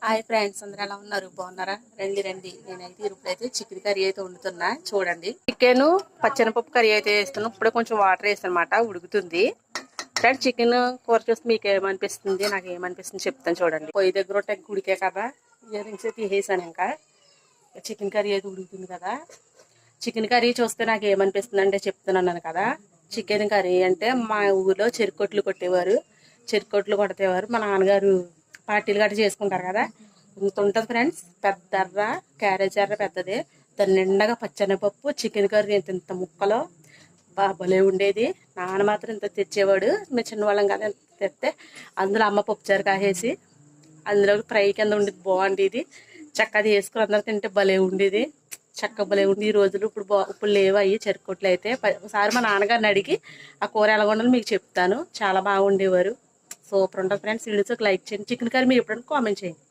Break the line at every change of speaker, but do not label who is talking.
Hi friends, అందరూ ఎలా ఉన్నారు? బాగున్నారా? రండి రండి. నేనైతే ఇప్పుడైతే చికెన్ కర్రీ అయితే వండుతున్నా. చూడండి, చికెన్ పచ్చెనపప్పు కర్రీ అయితే వేస్తున్నాను. ఇప్పుడే కొంచెం వాటర్ వేస్తాను అనమాట, ఉడుకుతుంది. ఫ్రెండ్స్, చికెన్ కూర చూస్తే మీకు ఏమనిపిస్తుంది, నాకు ఏమనిపిస్తుంది చెప్తాను. చూడండి, పొయ్యి దగ్గర ఉంటే ఉడికే కదా, ఇయర్ రింగ్స్ తీసేసాను. ఇంకా చికెన్ కర్రీ అయితే ఉడుకుతుంది కదా. చికెన్ కర్రీ చూస్తే నాకు ఏమనిపిస్తుంది అంటే చెప్తున్నాను కదా. చికెన్ కర్రీ అంటే మా ఊర్లో చెరుకొట్లు కొట్టేవారు. చెరుకొట్లు కొట్టేవారు మా నాన్నగారు. పార్టీలు గట్రా చేసుకుంటారు కదా, ఇంత ఉంటుంది ఫ్రెండ్స్. పెద్దర్ర క్యారేజ్ ఎర్ర పెద్దది, దాని నిండగా పచ్చెనపప్పు, చికెన్ కర్రీ ఇంత ఇంత ముక్కలో భలే ఉండేది. నాన్న మాత్రం ఇంత తెచ్చేవాడు. మేము చిన్నవాళ్ళం కదా, ఇంత తెస్తే అందులో అమ్మ పప్పుచారు కాసేసి అందులో ఫ్రై కింద ఉండేది, బాగుండేది. చక్కది వేసుకుని అందరూ తింటే భలే ఉండేది. చక్క భలే ఉండి. ఈ రోజులు ఇప్పుడు లేవు అయ్యి చెరుకొట్లు అయితే. ఒకసారి మా నాన్నగారిని అడిగి ఆ కూర ఎలా ఉండాలో మీకు చెప్తాను. చాలా బాగుండేవారు. సూపర్ ఉంటుంది ఫ్రెండ్స్. వీడియోకి లైక్ చేయండి. చికెన్ కర్రీ మీరు ఎప్పుడైనా కామెంట్ చేయండి.